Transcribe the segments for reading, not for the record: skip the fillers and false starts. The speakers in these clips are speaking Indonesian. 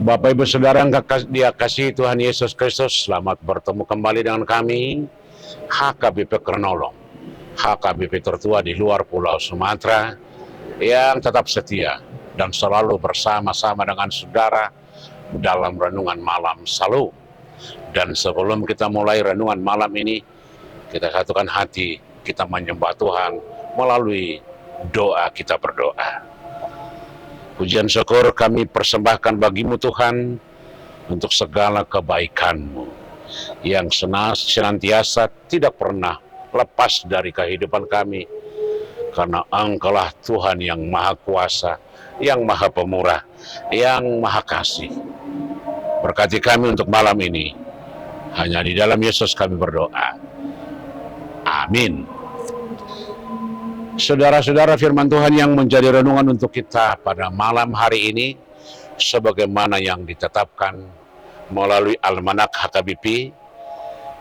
Bapak Ibu Saudara yang dikasihi Tuhan Yesus Kristus, selamat bertemu kembali dengan kami, HKBP Kronolong, HKBP tertua di luar Pulau Sumatera, yang tetap setia dan selalu bersama-sama dengan saudara dalam renungan malam Shalom. Dan sebelum kita mulai renungan malam ini, kita satukan hati, kita menyembah Tuhan melalui doa. Kita berdoa. Pujian syukur kami persembahkan bagimu Tuhan untuk segala kebaikan-Mu yang senantiasa tidak pernah lepas dari kehidupan kami, karena Engkaulah Tuhan yang Maha Kuasa, yang Maha Pemurah, yang Maha Kasih. Berkati kami untuk malam ini, hanya di dalam Yesus kami berdoa. Amin. Saudara-saudara, firman Tuhan yang menjadi renungan untuk kita pada malam hari ini, sebagaimana yang ditetapkan melalui Almanak HKBP,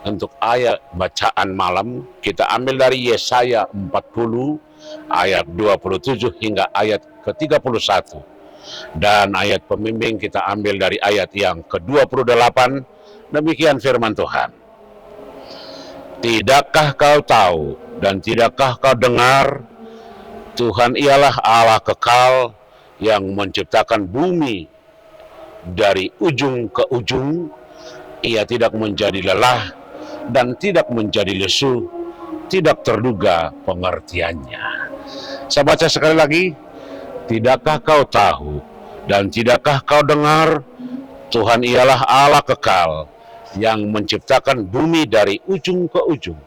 untuk ayat bacaan malam, kita ambil dari Yesaya 40, ayat 27 hingga ayat ke-31. Dan ayat pembimbing kita ambil dari ayat yang ke-28, demikian firman Tuhan. Tidakkah kau tahu dan tidakkah kau dengar, Tuhan ialah Allah kekal yang menciptakan bumi dari ujung ke ujung. Ia tidak menjadi lelah dan tidak menjadi lesu, tidak terduga pengertiannya. Saya baca sekali lagi. Tidakkah kau tahu dan tidakkah kau dengar, Tuhan ialah Allah kekal yang menciptakan bumi dari ujung ke ujung.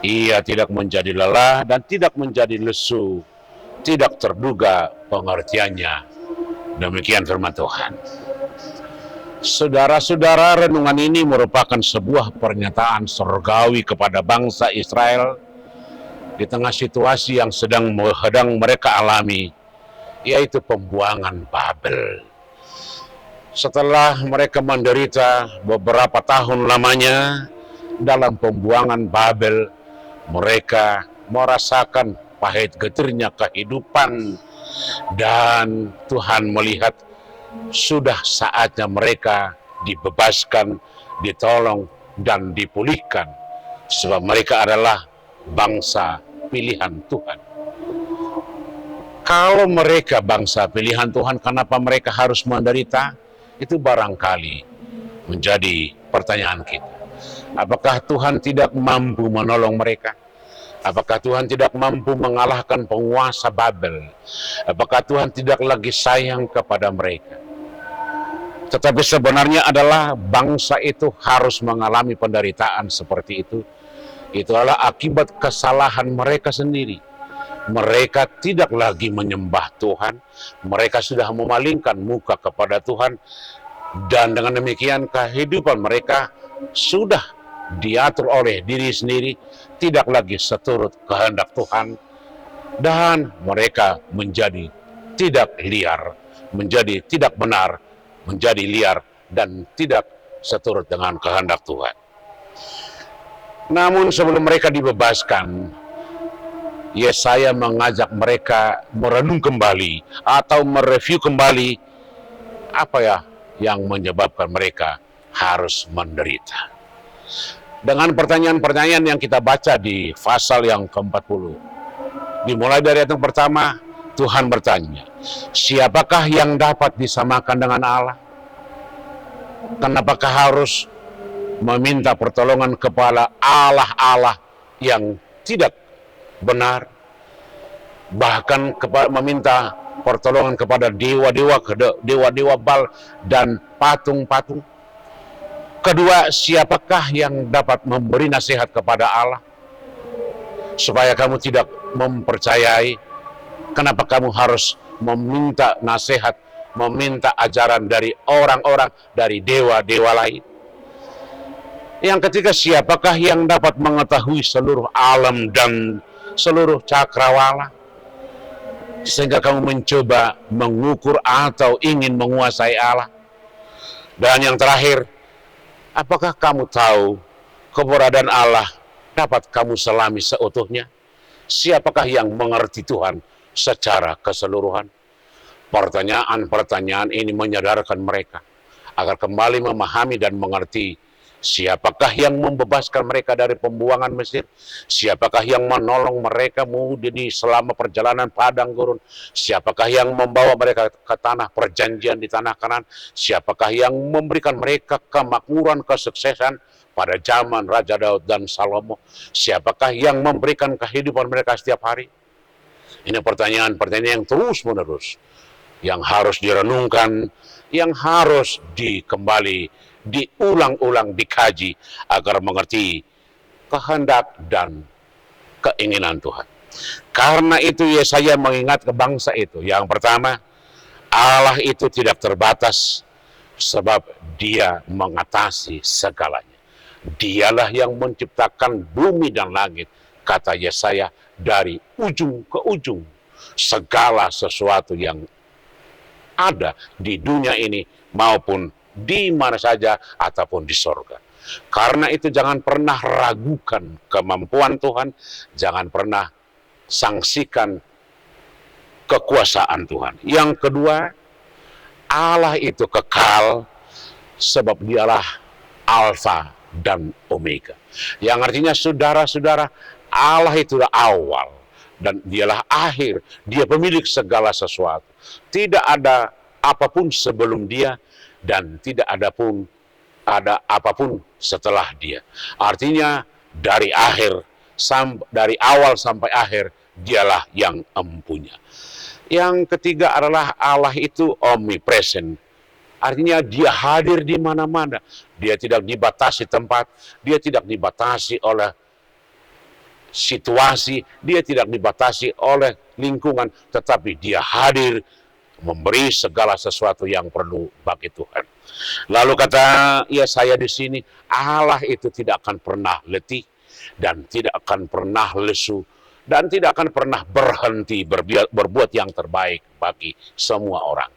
Ia tidak menjadi lelah dan tidak menjadi lesu, tidak terduga pengertiannya. Demikian firman Tuhan. Saudara-saudara, renungan ini merupakan sebuah pernyataan surgawi kepada bangsa Israel di tengah situasi yang sedang mereka alami, yaitu pembuangan Babel. Setelah mereka menderita beberapa tahun lamanya dalam pembuangan Babel, mereka merasakan pahit getirnya kehidupan, dan Tuhan melihat sudah saatnya mereka dibebaskan, ditolong, dan dipulihkan, sebab mereka adalah bangsa pilihan Tuhan. Kalau mereka bangsa pilihan Tuhan, kenapa mereka harus menderita? Itu barangkali menjadi pertanyaan kita. Apakah Tuhan tidak mampu menolong mereka? Apakah Tuhan tidak mampu mengalahkan penguasa Babel? Apakah Tuhan tidak lagi sayang kepada mereka? Tetapi sebenarnya adalah bangsa itu harus mengalami penderitaan seperti itu. Itu adalah akibat kesalahan mereka sendiri. Mereka tidak lagi menyembah Tuhan, mereka sudah memalingkan muka kepada Tuhan, dan dengan demikian kehidupan mereka sudah diatur oleh diri sendiri, tidak lagi seturut kehendak Tuhan, dan mereka menjadi tidak liar, menjadi tidak benar, menjadi liar, dan tidak seturut dengan kehendak Tuhan. Namun sebelum mereka dibebaskan, Yesaya mengajak mereka merenung kembali atau mereview kembali apa ya yang menyebabkan mereka harus menderita. Dengan pertanyaan-pertanyaan yang kita baca di pasal yang ke-40. Dimulai dari ayat yang pertama, Tuhan bertanya, siapakah yang dapat disamakan dengan Allah? Kenapakah harus meminta pertolongan kepada Allah-Allah yang tidak benar, bahkan meminta pertolongan kepada dewa-dewa Baal dan patung-patung? Kedua, siapakah yang dapat memberi nasihat kepada Allah supaya kamu tidak mempercayai? Kenapa kamu harus meminta nasihat, meminta ajaran dari orang-orang, dari dewa-dewa lain? Yang ketiga, siapakah yang dapat mengetahui seluruh alam dan seluruh cakrawala, sehingga kamu mencoba mengukur atau ingin menguasai Allah? Dan yang terakhir, apakah kamu tahu keberadaan Allah dapat kamu selami seutuhnya? Siapakah yang mengerti Tuhan secara keseluruhan? Pertanyaan-pertanyaan ini menyadarkan mereka agar kembali memahami dan mengerti siapakah yang membebaskan mereka dari pembuangan Mesir, siapakah yang menolong mereka di selama perjalanan padang gurun, siapakah yang membawa mereka ke tanah perjanjian di tanah Kanaan, siapakah yang memberikan mereka kemakmuran, kesuksesan pada zaman Raja Daud dan Salomo, siapakah yang memberikan kehidupan mereka setiap hari. Ini pertanyaan-pertanyaan yang terus-menerus, yang harus direnungkan, yang harus diulang-ulang, dikaji, agar mengerti kehendak dan keinginan Tuhan. Karena itu Yesaya mengingat ke bangsa itu, yang pertama, Allah itu tidak terbatas, sebab Dia mengatasi segalanya. Dialah yang menciptakan bumi dan langit, kata Yesaya, dari ujung ke ujung. Segala sesuatu yang ada di dunia ini maupun di mana saja ataupun di sorga. Karena itu jangan pernah ragukan kemampuan Tuhan, jangan pernah sangsikan kekuasaan Tuhan. Yang kedua, Allah itu kekal sebab Dialah Alfa dan Omega. Yang artinya saudara-saudara, Allah itulah awal dan Dialah akhir. Dia pemilik segala sesuatu. Tidak ada apapun sebelum Dia dan tidak ada apapun setelah Dia. Artinya dari awal sampai akhir Dialah yang empunya. Yang ketiga adalah Allah itu omnipresent. Artinya Dia hadir di mana-mana. Dia tidak dibatasi tempat, Dia tidak dibatasi oleh situasi, Dia tidak dibatasi oleh lingkungan, tetapi Dia hadir memberi segala sesuatu yang perlu bagi Tuhan. Lalu kata Yesaya di sini, Allah itu tidak akan pernah letih dan tidak akan pernah lesu dan tidak akan pernah berhenti berbuat yang terbaik bagi semua orang.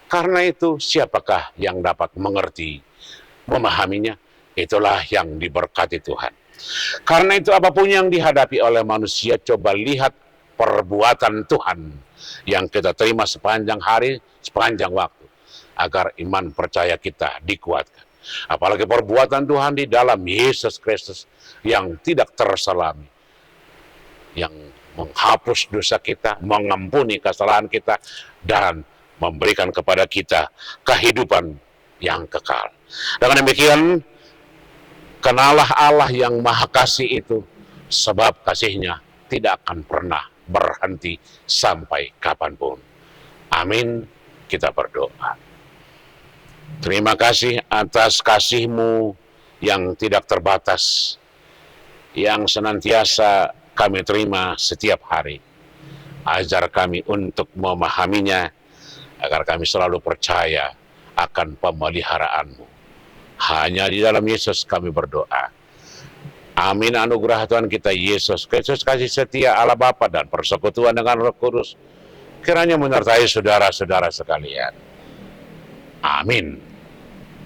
Karena itu siapakah yang dapat mengerti, memahaminya? Itulah yang diberkati Tuhan. Karena itu apapun yang dihadapi oleh manusia, coba lihat perbuatan Tuhan yang kita terima sepanjang hari, sepanjang waktu, agar iman percaya kita dikuatkan. Apalagi perbuatan Tuhan di dalam Yesus Kristus yang tidak terselami, yang menghapus dosa kita, mengampuni kesalahan kita, dan memberikan kepada kita kehidupan yang kekal. Dengan demikian, kenalah Allah yang Maha Kasih itu, sebab kasih-Nya tidak akan pernah berhenti sampai kapanpun. Amin. Kita berdoa. Terima kasih atas kasih-Mu yang tidak terbatas, yang senantiasa kami terima setiap hari. Ajar kami untuk memahaminya, agar kami selalu percaya akan pemeliharaan-Mu. Hanya di dalam Yesus kami berdoa. Amin. Anugerah Tuhan kita Yesus Kristus, kasih setia Allah Bapa dan persekutuan dengan Roh Kudus kiranya menyertai saudara-saudara sekalian. Amin.